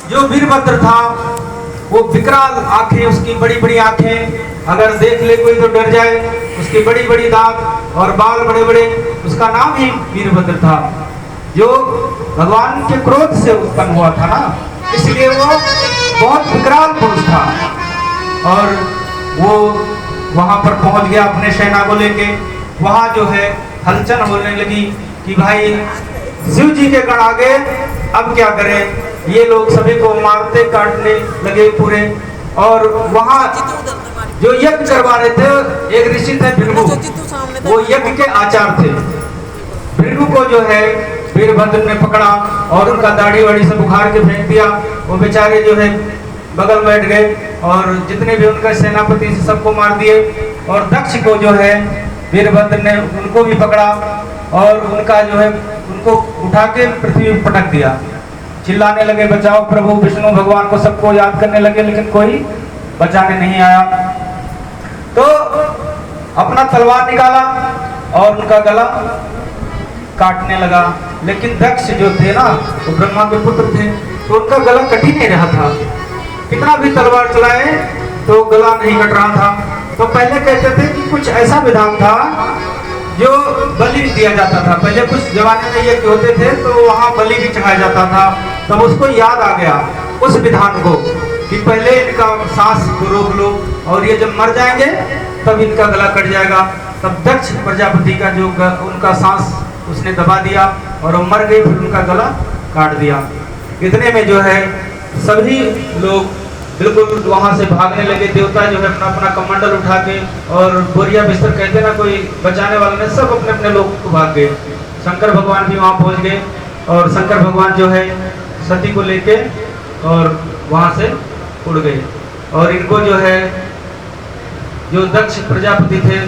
जो वीरभद्र था वो विकराल आंखें, उसकी बड़ी बड़ी आंखें, अगर देख ले कोई तो डर जाए, उसकी बड़ी बड़ी दांत और बाल बड़े बड़े, उसका नाम ही वीरभद्र था। जो भगवान के क्रोध से उत्पन्न हुआ था ना, इसलिए वो बहुत विकराल पुरुष था। और वो वहां पर पहुंच गया अपने सेना को लेके। वहां जो है हलचल होने लगी कि भाई शिव जी के गण आ गए, अब क्या करें। ये लोग सभी को मारते काटने लगे पूरे। और वहां जो यज्ञ करवा रहे थे, एक ऋषि थे भृगु, वो यज्ञ के आचार थे। भृगु को जो है वीरभद्र ने पकड़ा और उनका दाढ़ी वाड़ी सब उखाड़ के फेंक दिया। वो बेचारे जो है बगल बैठ गए और जितने भी उनका सेनापति से सबको मार दिए। और दक्ष को जो है वीरभद्र ने उनको भी पकड़ा और उनका जो है उनको उठा के पृथ्वी पर पटक दिया। चिल्लाने लगे बचाओ प्रभु, विष्णु भगवान को सबको याद करने लगे, लेकिन कोई बचाने नहीं आया। तो अपना तलवार निकाला और उनका गला काटने लगा। लेकिन दक्ष जो थे ना, वो ब्रह्मा के पुत्र थे, तो उनका गला कट ही नहीं रहा था। कितना भी तलवार चलाए तो गला नहीं कट रहा था। तो पहले कहते थे कि कुछ ऐसा विधान था जो बलि दिया जाता था। पहले कुछ जमाने में ये होते थे तो वहाँ बलि भी चढ़ाया जाता था। तब उसको याद आ गया उस विधान को कि पहले इनका सांस को रोक लो और ये जब मर जाएंगे तब इनका गला कट जाएगा। तब दक्ष प्रजापति का जो उनका सांस उसने दबा दिया और वो मर गए, फिर उनका गला काट दिया। इतने में जो है सभी लोग बिल्कुल वहां से भागने लगे। देवता जो है अपना अपना कमंडल उठा के और बोरिया बिस्तर कहते ना, कोई बचाने वाला नहीं, सब अपने अपने लोग को भाग गए। शंकर भगवान भी वहां पहुंच गए और शंकर भगवान जो है सती को लेके और वहां से उड़ गए। और इनको जो है जो दक्ष प्रजापति थे,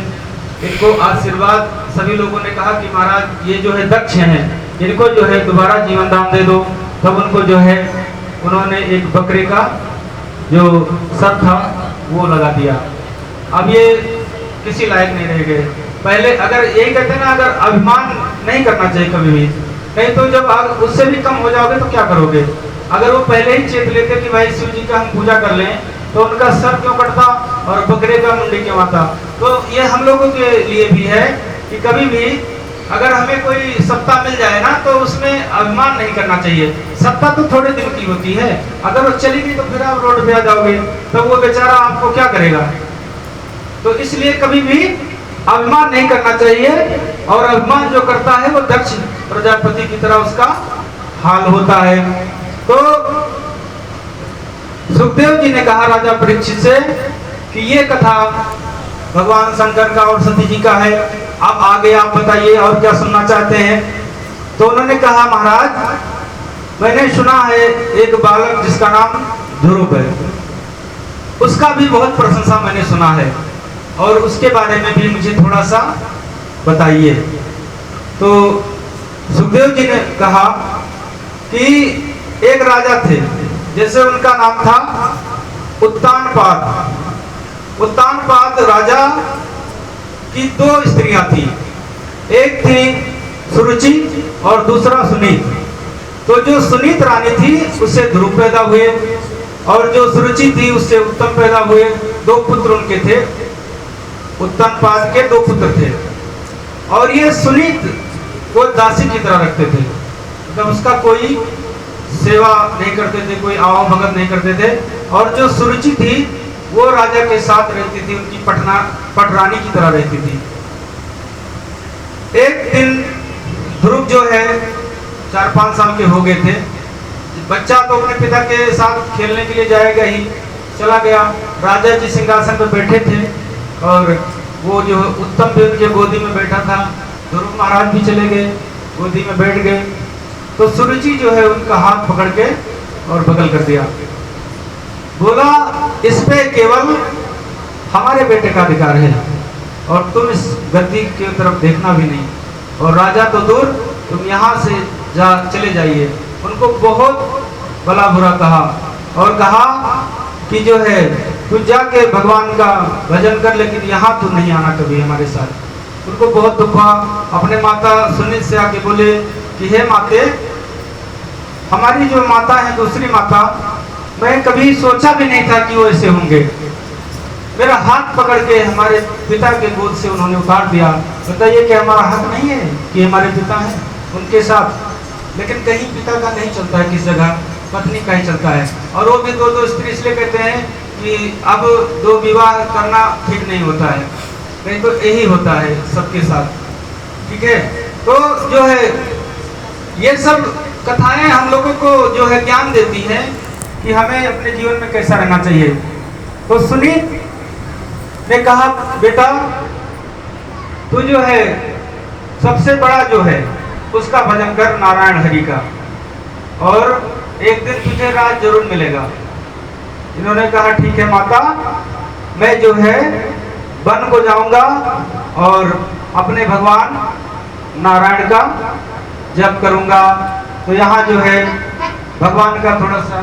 इनको आशीर्वाद सभी लोगों ने कहा कि महाराज ये जो है दक्ष हैं, इनको जो है दोबारा जीवन दान दे दो। तब उनको जो है उन्होंने एक बकरे का जो सर था वो लगा दिया। अब ये किसी लायक नहीं रह गए। पहले अगर यही कहते ना, अगर अभिमान नहीं करना चाहिए कभी भी, नहीं तो जब आप उससे भी कम हो जाओगे तो क्या करोगे। अगर वो पहले ही चेत लेते कि भाई शिव जी का हम पूजा कर लें, तो उनका सर क्यों कटता और बकरे का मुंडी क्यों आता। तो ये हम लोगों के लिए भी है कि कभी भी अगर हमें कोई सत्ता मिल जाए ना, तो उसमें अभिमान नहीं करना चाहिए। सत्ता तो थोड़े दिन की होती है, अगर वो चली गई तो फिर आप रोड पे आ जाओगे, तब वो बेचारा आपको क्या करेगा। तो इसलिए कभी भी अभिमान नहीं करना चाहिए। और अभिमान जो करता है वो दक्ष प्रजापति की तरह उसका हाल होता है। तो सुखदेव जी ने कहा राजा परीक्षित से कि ये कथा भगवान शंकर का और सती जी का है, अब आगे आप बताइए और क्या सुनना चाहते हैं। तो उन्होंने कहा महाराज मैंने सुना है एक बालक जिसका नाम ध्रुव है, उसका भी बहुत प्रशंसा मैंने सुना है, और उसके बारे में भी मुझे थोड़ा सा बताइए। तो सुखदेव जी ने कहा कि एक राजा थे, जैसे उनका नाम था उत्तानपाद। उत्तानपाद राजा की दो स्त्रियां थी, एक थी सुरुचि और दूसरा सुनीत। तो जो सुनीत रानी थी उससे ध्रुव पैदा हुए, और जो सुरुचि थी उससे उत्तम पैदा हुए। दो पुत्र उनके थे, उत्तानपाद के दो पुत्र थे। और ये सुनीत को दासी की तरह रखते थे, मतलब उसका कोई सेवा नहीं करते थे, कोई आवा भगत नहीं करते थे। और जो सुरुचि थी वो राजा के साथ रहती थी, उनकी पटरानी की तरह रहती थी। एक दिन ध्रुव जो है 4-5 साल के हो गए थे। बच्चा तो अपने पिता के साथ खेलने के लिए जाएगा ही, चला गया। राजा जी सिंहासन पर बैठे थे और वो जो उत्तम भी उनके गोदी में बैठा था। ध्रुव महाराज भी चले गए, गोदी में बैठ गए। तो सुरुचि जो है उनका हाथ पकड़ के और बगल कर दिया, बोला इस पे केवल हमारे बेटे का अधिकार है और तुम इस गद्दी की तरफ देखना भी नहीं, और राजा तो दूर, तुम यहाँ से चले जाइए। उनको बहुत भला बुरा कहा और कहा कि जो है तू जाके भगवान का भजन कर, लेकिन यहाँ तो नहीं आना कभी हमारे साथ। उनको बहुत दुख हुआ। अपने माता सुनीत से आके बोले कि हे माते, हमारी जो माता है, दूसरी माता, मैं कभी सोचा भी नहीं था कि वो ऐसे होंगे। मेरा हाथ पकड़ के हमारे पिता के गोद से उन्होंने उतार दिया। बताइए कि हमारा हक नहीं है कि हमारे पिता हैं उनके साथ। लेकिन कहीं पिता का नहीं चलता है, किस जगह पत्नी का ही चलता है। और वो भी दो स्त्री इसलिए कहते हैं कि अब 2 विवाह करना ठीक नहीं होता है, नहीं तो यही होता है सबके साथ। ठीक है, तो जो है ये सब कथाएं हम लोगों को जो है ज्ञान देती हैं कि हमें अपने जीवन में कैसा रहना चाहिए। तो सुनीत ने कहा, बेटा तू जो है सबसे बड़ा जो है उसका भजन कर, नारायण हरि का, और एक दिन तुझे राज जरूर मिलेगा। इन्होंने कहा ठीक है माता, मैं जो है वन को जाऊंगा और अपने भगवान नारायण का जप करूंगा। तो यहाँ जो है भगवान का थोड़ा सा